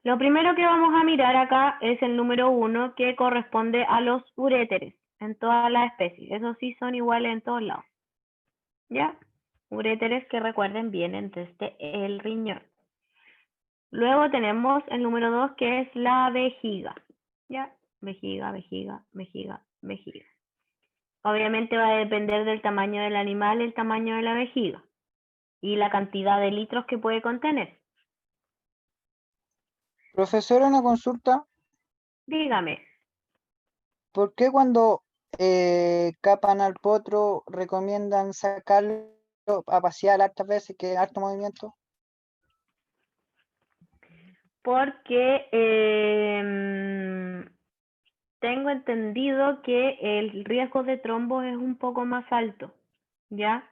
Lo primero que vamos a mirar acá es el número 1, que corresponde a los uréteres en todas las especies. Esos sí son iguales en todos lados. ¿Ya? Uréteres que recuerden vienen desde el riñón. Luego tenemos el número 2, que es la vejiga. ¿Ya? Vejiga, vejiga, vejiga, vejiga. Obviamente va a depender del tamaño del animal, el tamaño de la vejiga y la cantidad de litros que puede contener. Profesora, una consulta. Dígame. ¿Por qué cuando capan al potro recomiendan sacarlo a pasear hartas veces, que es harto movimiento? Porque tengo entendido que el riesgo de trombos es un poco más alto, ¿ya?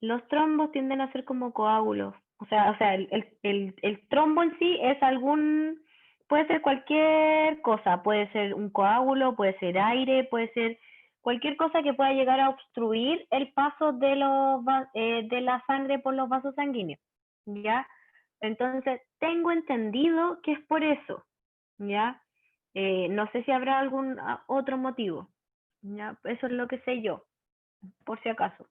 Los trombos tienden a ser como coágulos. O sea, el trombo en sí es puede ser cualquier cosa, puede ser un coágulo, puede ser aire, puede ser cualquier cosa que pueda llegar a obstruir el paso de de la sangre por los vasos sanguíneos, ¿ya? Entonces, tengo entendido que es por eso, ¿ya? No sé si habrá algún otro motivo, ¿ya? Eso es lo que sé yo, por si acaso.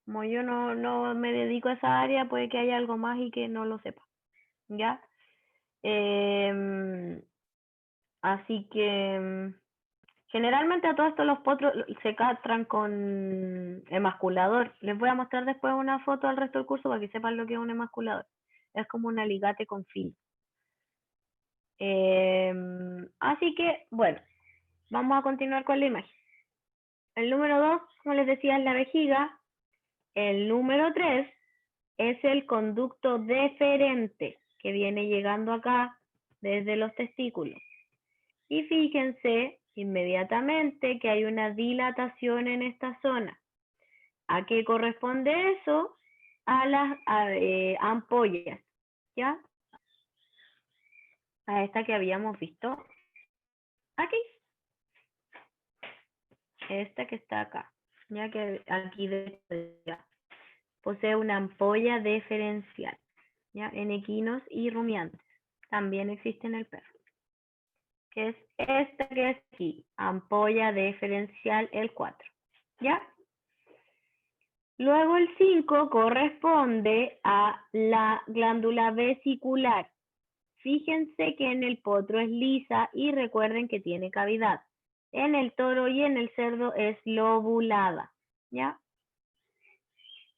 Como yo no me dedico a esa área, puede que haya algo más y que no lo sepa, ¿ya? Así que generalmente a todo esto los potros se castran con emasculador. Les voy a mostrar después una foto al resto del curso para que sepan lo que es un emasculador. Es como un alicate con filo. Así que, bueno, vamos a continuar con la imagen. El número 2, como les decía, es la vejiga. El número 3 es el conducto deferente que viene llegando acá desde los testículos. Y fíjense inmediatamente que hay una dilatación en esta zona. ¿A qué corresponde eso? A las ampollas, ¿ya? A esta que habíamos visto aquí. Esta que está acá, ya que aquí posee una ampolla deferencial, ¿ya? En equinos y rumiantes. También existe en el perro. Que es esta que es aquí, ampolla deferencial, el 4, ¿ya? Luego el 5 corresponde a la glándula vesicular. Fíjense que en el potro es lisa y recuerden que tiene cavidad. En el toro y en el cerdo es lobulada, ¿ya?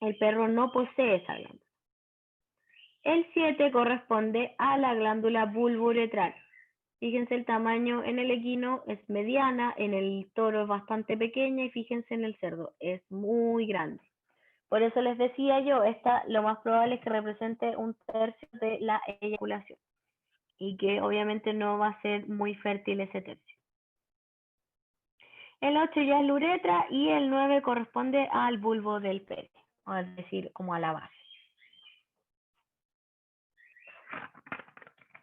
El perro no posee esa glándula. El 7 corresponde a la glándula bulbouretral. Fíjense el tamaño en el equino es mediana, en el toro es bastante pequeña y fíjense en el cerdo, es muy grande. Por eso les decía yo, esta lo más probable es que represente un tercio de la eyaculación y que obviamente no va a ser muy fértil ese tercio. El 8 ya es la uretra y el 9 corresponde al bulbo del pene, o es decir, como a la base.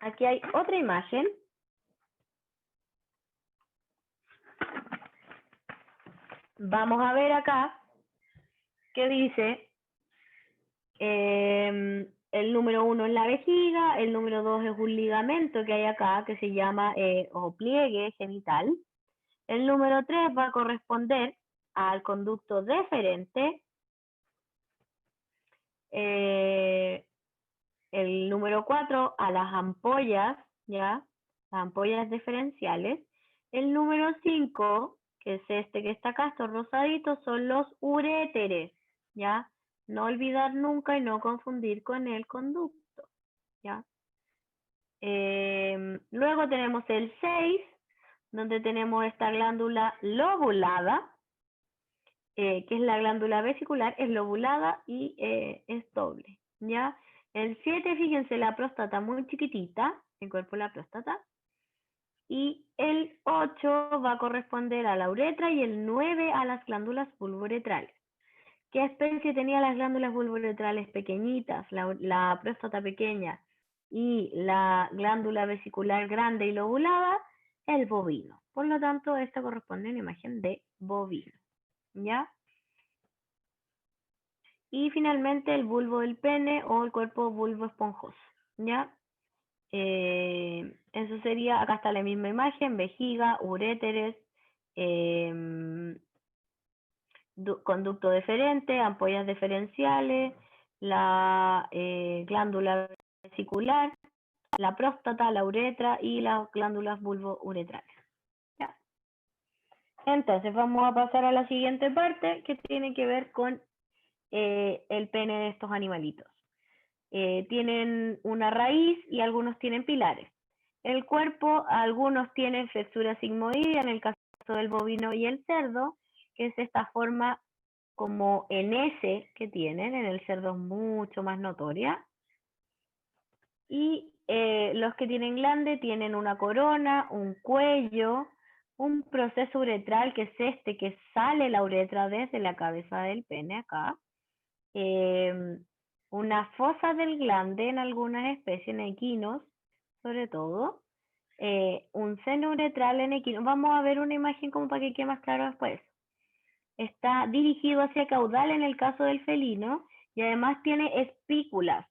Aquí hay otra imagen. Vamos a ver acá que dice el número 1 es la vejiga, el número 2 es un ligamento que hay acá que se llama o pliegue genital. El número 3 va a corresponder al conducto deferente. El número 4 a las ampollas, ¿ya? Las ampollas deferenciales. El número 5, que es este que está acá, estos rosaditos, son los uréteres, ¿ya? No olvidar nunca y no confundir con el conducto, ¿ya? Luego tenemos el 6, donde tenemos esta glándula lobulada, que es la glándula vesicular, es lobulada y es doble, ¿ya? El 7, fíjense, la próstata muy chiquitita, el cuerpo de la próstata. Y el 8 va a corresponder a la uretra y el 9 a las glándulas bulbouretrales. ¿Qué especie tenía las glándulas bulbouretrales pequeñitas, la próstata pequeña y la glándula vesicular grande y lobulada? El bovino. Por lo tanto, esta corresponde a una imagen de bovino, ¿ya? Y finalmente el bulbo del pene o el cuerpo bulbo esponjoso, ¿ya? En Eso sería, acá está la misma imagen, vejiga, uréteres, conducto deferente, ampollas deferenciales, la glándula vesicular, la próstata, la uretra y las glándulas bulbouretrales. ¿Ya? Entonces vamos a pasar a la siguiente parte que tiene que ver con el pene de estos animalitos. Tienen una raíz y algunos tienen pilares. El cuerpo, algunos tienen flexura sigmoidea, en el caso del bovino y el cerdo, que es esta forma como en S que tienen, en el cerdo es mucho más notoria. Y los que tienen glande tienen una corona, un cuello, un proceso uretral, que es este, que sale la uretra desde la cabeza del pene acá. Una fosa del glande en algunas especies, en equinos sobre todo. Un seno uretral en equinos. Vamos a ver una imagen como para que quede más claro después. Está dirigido hacia caudal en el caso del felino y además tiene espículas.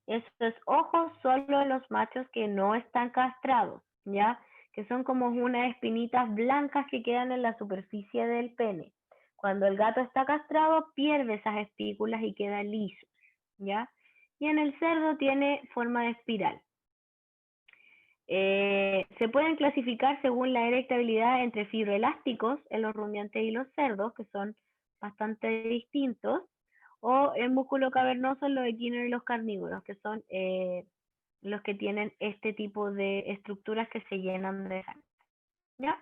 Estos ojos solo en los machos que no están castrados, ¿ya? Que son como unas espinitas blancas que quedan en la superficie del pene. Cuando el gato está castrado, pierde esas espículas y queda liso, ¿ya? Y en el cerdo tiene forma de espiral. Se pueden clasificar según la erectabilidad entre fibroelásticos en los rumiantes y los cerdos, que son bastante distintos, o el músculo cavernoso en los equinos y los carnívoros, que son los que tienen este tipo de estructuras que se llenan de sangre. ¿Ya?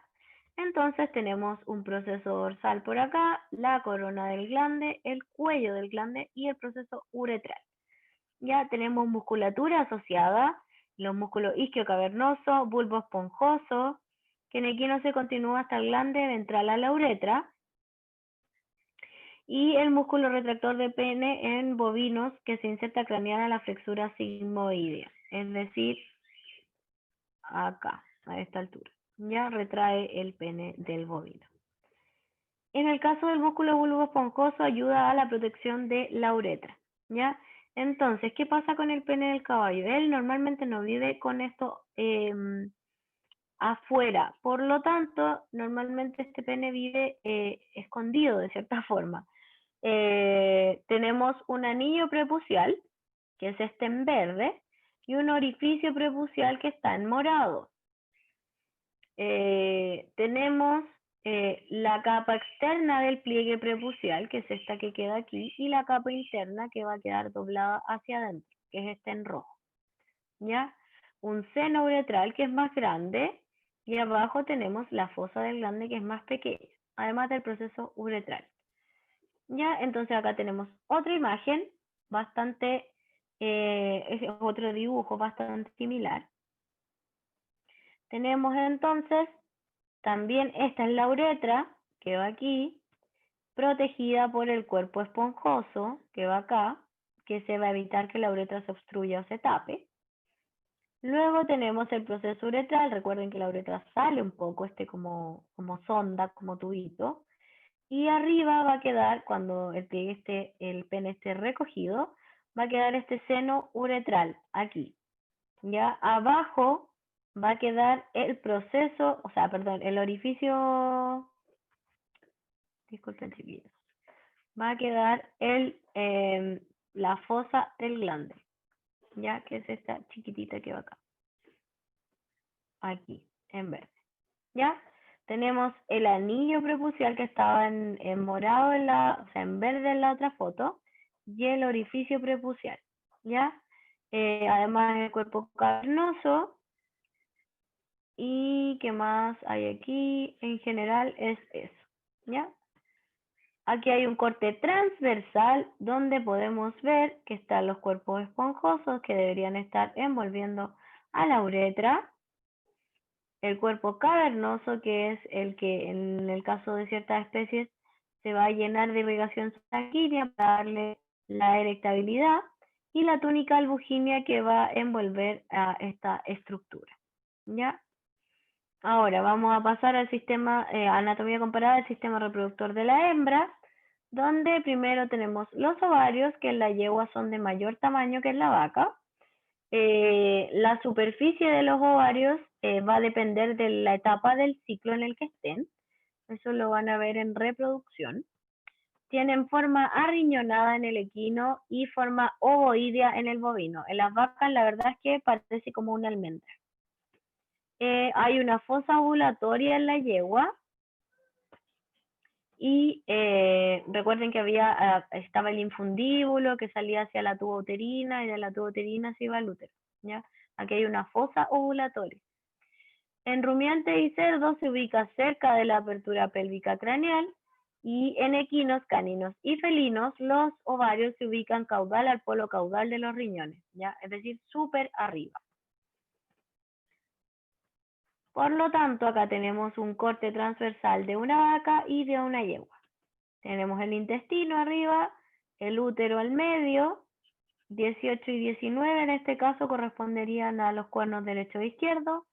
Entonces tenemos un proceso dorsal por acá, la corona del glande, el cuello del glande y el proceso uretral. Ya tenemos musculatura asociada, los músculos isquiocavernoso, bulbo esponjoso, que en equino se continúa hasta el glande ventral a la uretra, y el músculo retractor de pene en bovinos, que se inserta craneal a la flexura sigmoidea, es decir, acá, a esta altura. Ya retrae el pene del bovino. En el caso del músculo bulbo esponjoso, ayuda a la protección de la uretra. ¿Ya? Entonces, ¿qué pasa con el pene del caballo? Él normalmente no vive con esto afuera, por lo tanto, normalmente este pene vive escondido de cierta forma. Tenemos un anillo prepucial, que es este en verde, y un orificio prepucial que está en morado. Tenemos la capa externa del pliegue prepucial, que es esta que queda aquí, y la capa interna que va a quedar doblada hacia adentro, que es esta en rojo. ¿Ya? Un seno uretral que es más grande, y abajo tenemos la fosa del glande que es más pequeña, además del proceso uretral. ¿Ya? Entonces acá tenemos otra imagen, bastante, es otro dibujo bastante similar. Tenemos entonces también esta es la uretra, que va aquí, protegida por el cuerpo esponjoso, que va acá, que se va a evitar que la uretra se obstruya o se tape. Luego tenemos el proceso uretral, recuerden que la uretra sale un poco, como sonda, como tubito, y arriba va a quedar, cuando el pene esté recogido, va a quedar este seno uretral, aquí. Ya abajo va a quedar el proceso, o sea, perdón, el orificio, disculpen chiquillos, va a quedar la fosa del glande, ya que es esta chiquitita que va acá, aquí, en verde, ya. Tenemos el anillo prepucial que estaba en morado, o sea, en verde en la otra foto, y el orificio prepucial, ya. Además el cuerpo cavernoso. ¿Y qué más hay aquí? En general es eso, ¿ya? Aquí hay un corte transversal donde podemos ver que están los cuerpos esponjosos que deberían estar envolviendo a la uretra. El cuerpo cavernoso, que es el que en el caso de ciertas especies se va a llenar de irrigación sanguínea para darle la erectabilidad. Y la túnica albuginia que va a envolver a esta estructura, ¿ya? Ahora vamos a pasar al sistema, anatomía comparada del sistema reproductor de la hembra, donde primero tenemos los ovarios, que en la yegua son de mayor tamaño que en la vaca. La superficie de los ovarios va a depender de la etapa del ciclo en el que estén. Eso lo van a ver en reproducción. Tienen forma arriñonada en el equino y forma ovoidea en el bovino. En las vacas la verdad es que parece como una almendra. Hay una fosa ovulatoria en la yegua. Y recuerden que estaba el infundíbulo que salía hacia la tuba uterina y de la tuba uterina se iba al útero. ¿Ya? Aquí hay una fosa ovulatoria. En rumiantes y cerdos se ubica cerca de la apertura pélvica craneal y en equinos, caninos y felinos los ovarios se ubican caudal al polo caudal de los riñones, ¿ya? Es decir, súper arriba. Por lo tanto, acá tenemos un corte transversal de una vaca y de una yegua. Tenemos el intestino arriba, el útero al medio, 18 y 19 en este caso corresponderían a los cuernos derecho e izquierdo,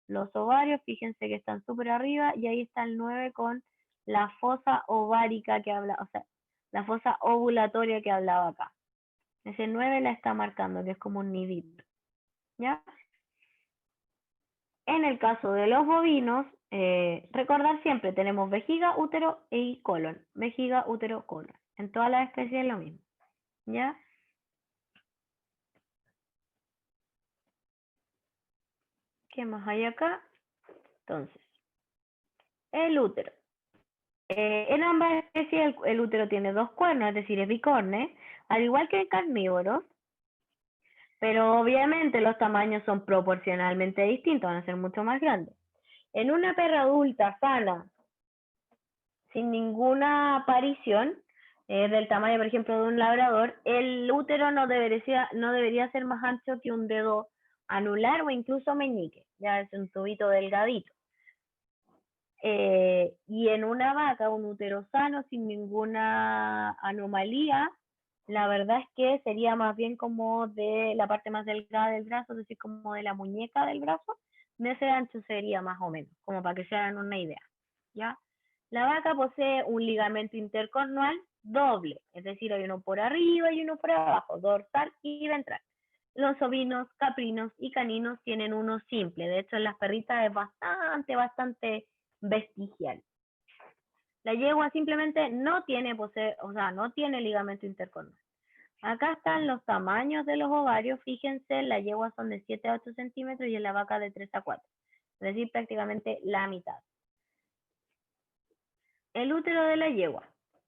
los ovarios, fíjense que están súper arriba, y ahí está el 9 con la fosa ovárica que habla, o sea, la fosa ovulatoria que hablaba acá. Ese 9 la está marcando, que es como un nidito, ¿ya? En el caso de los bovinos, recordar siempre, tenemos vejiga, útero y colon. Vejiga, útero, colon. En todas las especies es lo mismo, ¿ya? ¿Qué más hay acá? Entonces, el útero. En ambas especies el útero tiene dos cuernos, es decir, es bicorne, al igual que en carnívoros, pero obviamente los tamaños son proporcionalmente distintos, van a ser mucho más grandes. En una perra adulta sana, sin ninguna aparición, del tamaño, por ejemplo, de un labrador, el útero no debería ser más ancho que un dedo anular o incluso meñique, ya es un tubito delgadito. Y en una vaca, un útero sano, sin ninguna anomalía, la verdad es que sería más bien como de la parte más delgada del brazo, es decir, como de la muñeca del brazo, de ese ancho sería más o menos, como para que se hagan una idea, ¿ya? La vaca posee un ligamento intercornual doble, es decir, hay uno por arriba y uno por abajo, dorsal y ventral. Los ovinos, caprinos y caninos tienen uno simple, de hecho en las perritas es bastante vestigial. La yegua simplemente no tiene ligamento intercornual. Acá están los tamaños de los ovarios, fíjense, la yegua son de 7 a 8 centímetros y en la vaca de 3 a 4, es decir, prácticamente la mitad. El útero de la yegua.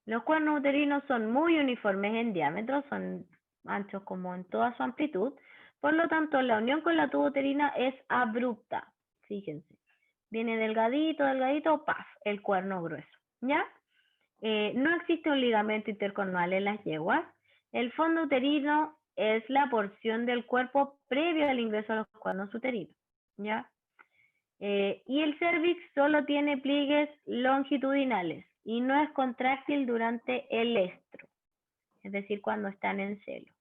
Los cuernos uterinos son muy uniformes en diámetro, son anchos como en toda su amplitud, por lo tanto la unión con la tuba uterina es abrupta, fíjense. Viene delgadito, ¡paf! El cuerno grueso, ¿ya? No existe un ligamento intercornual en las yeguas. El fondo uterino es la porción del cuerpo previo al ingreso a los cuernos uterinos, ¿ya? Y el cérvix solo tiene pliegues longitudinales y no es contráctil durante el estro, es decir, cuando están en celo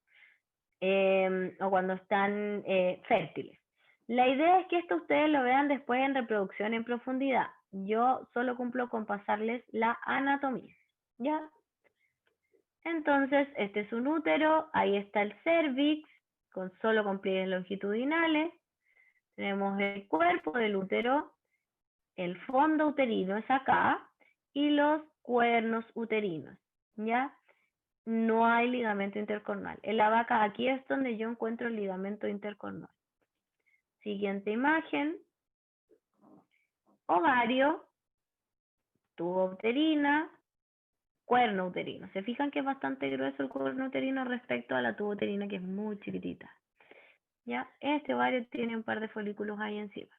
o cuando están fértiles. La idea es que esto ustedes lo vean después en reproducción en profundidad. Yo solo cumplo con pasarles la anatomía, ¿ya? Entonces, este es un útero, ahí está el cérvix, solo con pliegues longitudinales. Tenemos el cuerpo del útero, el fondo uterino es acá, y los cuernos uterinos, ¿ya? No hay ligamento intercornual. En la vaca, aquí es donde yo encuentro el ligamento intercornual. Siguiente imagen. Ovario, tubo uterina, cuerno uterino. ¿Se fijan que es bastante grueso el cuerno uterino respecto a la tuba uterina, que es muy chiquitita? ¿Ya? Este ovario tiene un par de folículos ahí encima.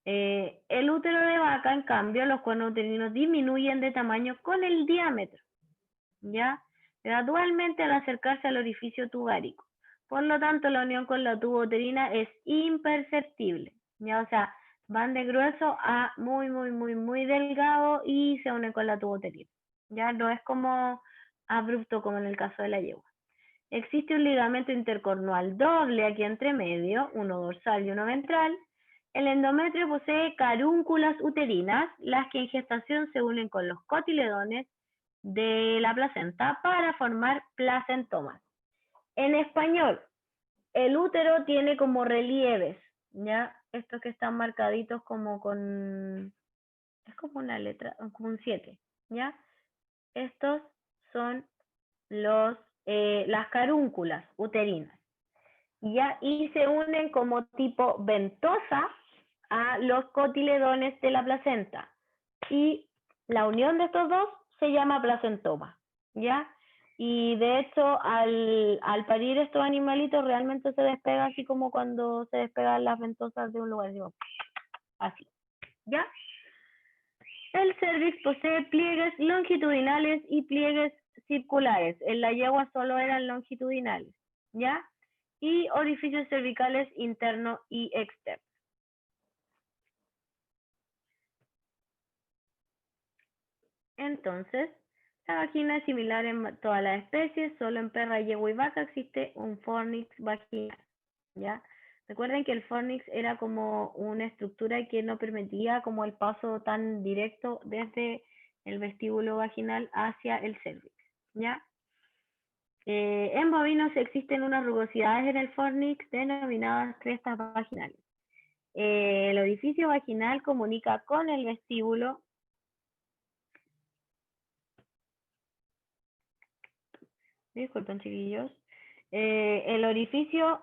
El útero de vaca, en cambio, los cuernos uterinos disminuyen de tamaño con el diámetro, ¿ya? Gradualmente al acercarse al orificio tubárico. Por lo tanto, la unión con la tuba uterina es imperceptible, ¿ya? O sea, van de grueso a muy delgado y se unen con la tuba uterina, ¿ya? No es como abrupto como en el caso de la yegua. Existe un ligamento intercornual doble aquí entre medio, uno dorsal y uno ventral. El endometrio posee carúnculas uterinas, las que en gestación se unen con los cotiledones de la placenta para formar placentomas. En español, el útero tiene como relieves, ¿ya? Estos que están marcaditos como con, es como una letra, como un 7, ¿ya? Estos son las carúnculas uterinas, ¿ya? Y se unen como tipo ventosa a los cotiledones de la placenta. Y la unión de estos dos se llama placentoma, ¿ya? Y de hecho, al parir estos animalitos, realmente se despega así como cuando se despegan las ventosas de un lugar, digo, así, ¿ya? El cervix posee pliegues longitudinales y pliegues circulares. En la yegua solo eran longitudinales, ¿ya? Y orificios cervicales interno y externo. Entonces, la vagina es similar en todas las especies, solo en perra, yegua y vaca existe un fornix vaginal, ¿ya? Recuerden que el fornix era como una estructura que no permitía como el paso tan directo desde el vestíbulo vaginal hacia el cervix, ¿ya? En bovinos existen unas rugosidades en el fornix denominadas crestas vaginales. El orificio vaginal comunica con el vestíbulo. Disculpen, chiquillos. El orificio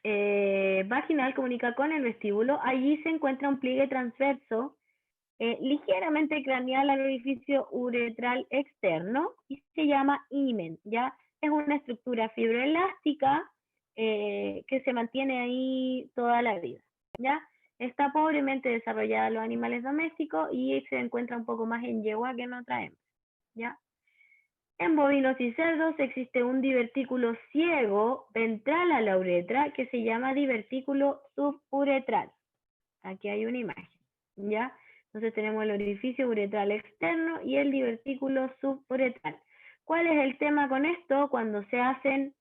vaginal comunica con el vestíbulo. Allí se encuentra un pliegue transverso ligeramente craneal al orificio uretral externo y se llama himen, ¿ya? Es una estructura fibroelástica que se mantiene ahí toda la vida, ¿ya? Está pobremente desarrollada en los animales domésticos y se encuentra un poco más en yegua que en otra hembra, ¿ya? En bovinos y cerdos existe un divertículo ciego ventral a la uretra que se llama divertículo suburetral. Aquí hay una imagen, ¿ya? Entonces tenemos el orificio uretral externo y el divertículo suburetral. ¿Cuál es el tema con esto? Cuando se hacen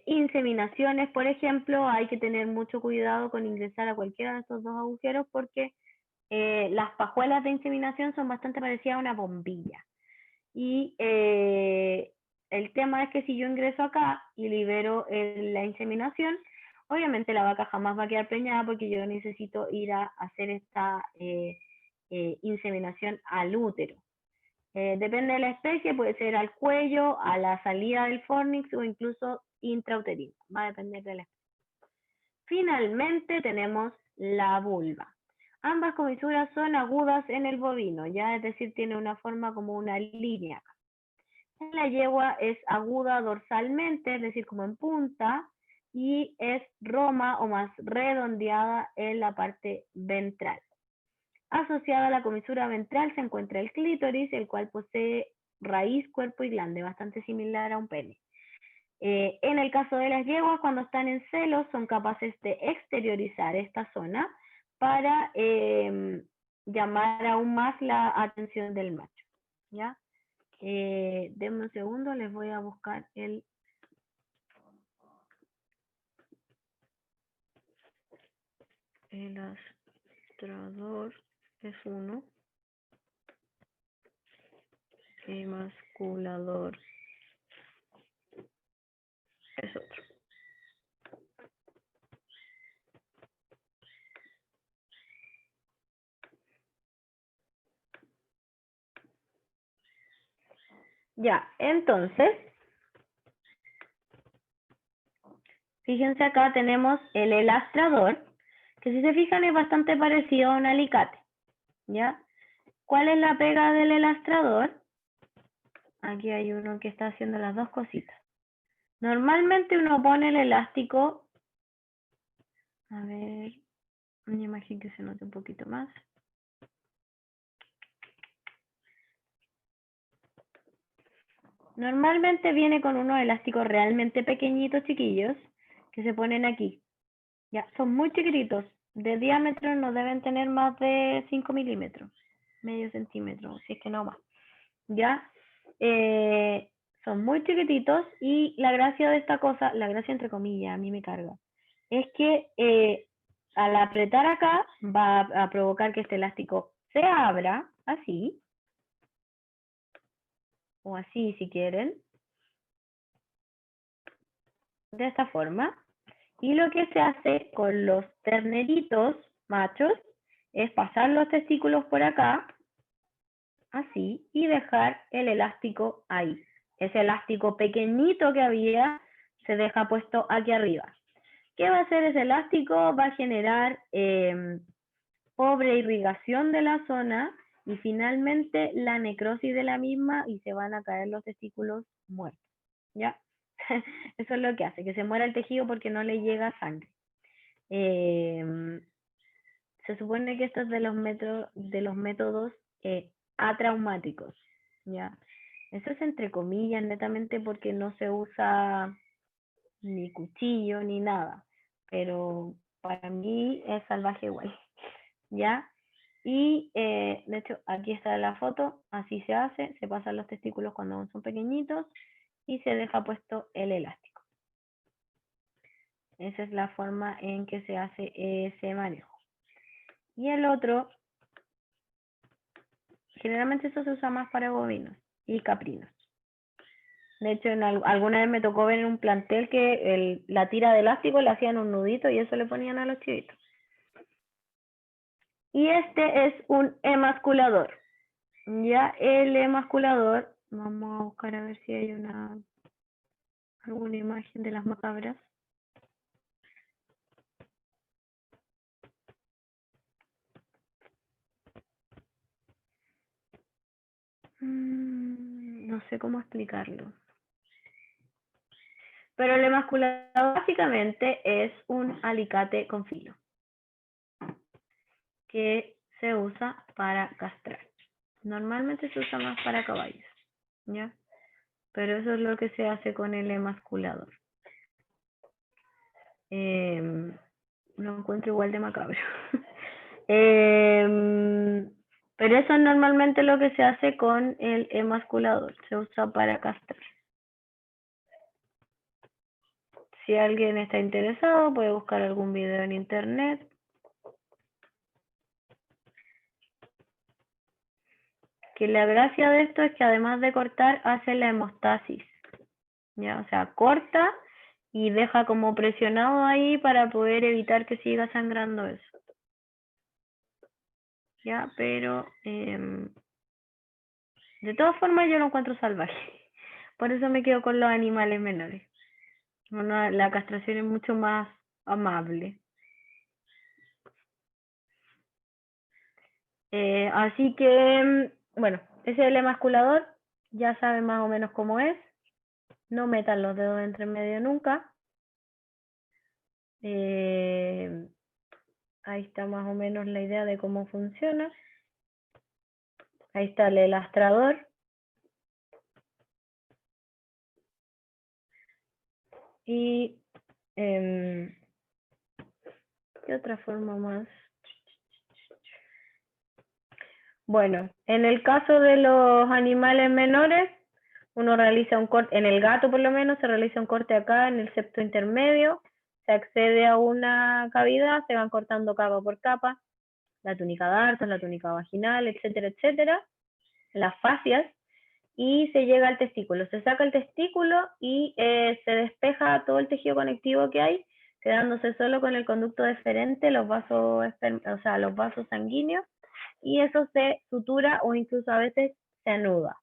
inseminaciones, por ejemplo, hay que tener mucho cuidado con ingresar a cualquiera de estos dos agujeros porque las pajuelas de inseminación son bastante parecidas a una bombilla. Y el tema es que si yo ingreso acá y libero la inseminación, obviamente la vaca jamás va a quedar preñada porque yo necesito ir a hacer esta inseminación al útero. Depende de la especie, puede ser al cuello, a la salida del fornix o incluso intrauterino. Va a depender de la especie. Finalmente tenemos la vulva. Ambas comisuras son agudas en el bovino, ya es decir, tiene una forma como una línea. En la yegua es aguda dorsalmente, es decir, como en punta, y es roma o más redondeada en la parte ventral. Asociada a la comisura ventral se encuentra el clítoris, el cual posee raíz, cuerpo y glande, bastante similar a un pene. En el caso de las yeguas, cuando están en celo, son capaces de exteriorizar esta zona para llamar aún más la atención del macho, ¿ya? Denme un segundo, les voy a buscar el astrador es uno, emasculador es otro. Ya, entonces, fíjense acá tenemos el elastrador, que si se fijan es bastante parecido a un alicate, ¿ya? ¿Cuál es la pega del elastrador? Aquí hay uno que está haciendo las dos cositas. Normalmente uno pone el elástico, a ver, una imagen que se note un poquito más. Normalmente viene con unos elásticos realmente pequeñitos, chiquillos, que se ponen aquí. Ya, son muy chiquititos. De diámetro no deben tener más de 5 milímetros, medio centímetro, si es que no más. Ya, son muy chiquititos y la gracia de esta cosa, la gracia entre comillas, a mí me carga, es que al apretar acá va a provocar que este elástico se abra, así. o así si quieren, de esta forma. Y lo que se hace con los terneritos machos es pasar los testículos por acá, así, y dejar el elástico ahí. Ese elástico pequeñito que había se deja puesto aquí arriba. ¿Qué va a hacer ese elástico? Va a generar pobre irrigación de la zona y finalmente la necrosis de la misma y se van a caer los testículos muertos, ¿ya? Eso es lo que hace, que se muera el tejido porque no le llega sangre. Se supone que esto es de los métodos atraumáticos, ¿ya? Eso es entre comillas, netamente porque no se usa ni cuchillo ni nada, pero para mí es salvaje igual, ¿ya? Y de hecho aquí está la foto, así se hace, se pasan los testículos cuando son pequeñitos y se deja puesto el elástico. Esa es la forma en que se hace ese manejo. Y el otro, generalmente eso se usa más para bovinos y caprinos. De hecho, alguna vez me tocó ver en un plantel que la tira de elástico le hacían un nudito y eso le ponían a los chivitos. Y este es un emasculador. Ya el emasculador, vamos a buscar a ver si hay alguna imagen de las macabras. No sé cómo explicarlo. Pero el emasculador básicamente es un alicate con filo que se usa para castrar. Normalmente se usa más para caballos, ¿ya? Pero eso es lo que se hace con el emasculador. Lo encuentro igual de macabro. Pero eso es normalmente lo que se hace con el emasculador. Se usa para castrar. Si alguien está interesado, puede buscar algún video en internet. Que la gracia de esto es que además de cortar, hace la hemostasis. ¿Ya? O sea, corta y deja como presionado ahí para poder evitar que siga sangrando eso. ¿Ya? Pero de todas formas yo lo encuentro salvaje. Por eso me quedo con los animales menores. Bueno, la castración es mucho más amable. Así que, bueno, ese es el emasculador. Ya saben más o menos cómo es. No metan los dedos entre medio nunca. Ahí está más o menos la idea de cómo funciona. Ahí está el elastrador. Y ¿qué otra forma más? Bueno, en el caso de los animales menores, uno realiza un corte, en el gato por lo menos, se realiza un corte acá en el septo intermedio, se accede a una cavidad, se van cortando capa por capa, la túnica dartos, la túnica vaginal, etcétera, etcétera, las fascias, y se llega al testículo. Se saca el testículo y se despeja todo el tejido conectivo que hay, quedándose solo con el conducto deferente, los vasos sanguíneos, y eso se sutura o incluso a veces se anuda.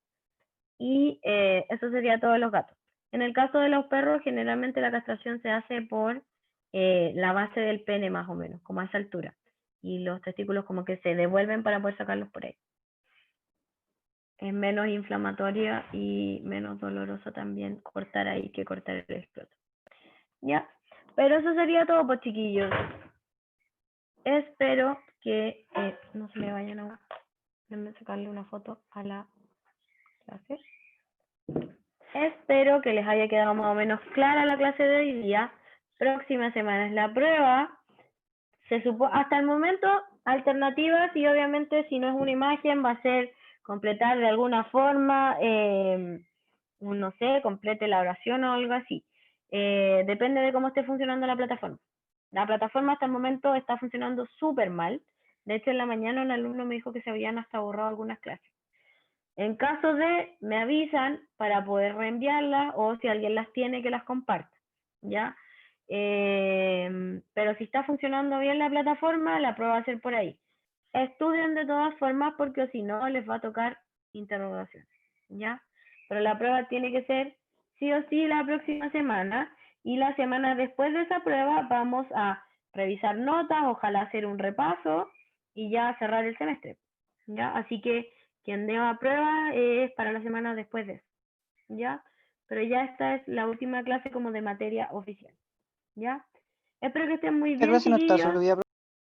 Y eso sería todos los gatos. En el caso de los perros, generalmente la castración se hace por la base del pene más o menos, como a esa altura. Y los testículos como que se devuelven para poder sacarlos por ahí. Es menos inflamatoria y menos doloroso también cortar ahí que cortar el escroto. ¿Ya? Pero eso sería todo, pues chiquillos. Espero que no se me vayan a... Déjenme sacarle una foto a la clase. Espero que les haya quedado más o menos clara la clase de hoy día. Próxima semana es la prueba. Hasta el momento, alternativas y obviamente si no es una imagen va a ser completar de alguna forma, no sé, complete la oración o algo así. Depende de cómo esté funcionando la plataforma. La plataforma hasta el momento está funcionando súper mal. De hecho, en la mañana un alumno me dijo que se habían hasta borrado algunas clases. En caso de, me avisan para poder reenviarlas o si alguien las tiene que las comparta, ¿ya? Pero si está funcionando bien la plataforma, la prueba va a ser por ahí. Estudien de todas formas porque si no les va a tocar interrogación, ¿ya? Pero la prueba tiene que ser sí o sí la próxima semana y la semana después de esa prueba vamos a revisar notas, ojalá hacer un repaso y ya cerrar el semestre, ¿ya? Así que quien deba prueba es para la semana después de eso, ¿ya? Pero ya esta es la última clase como de materia oficial, ¿ya? Espero que estén muy Esta bien, clase no está chiquillos. subida.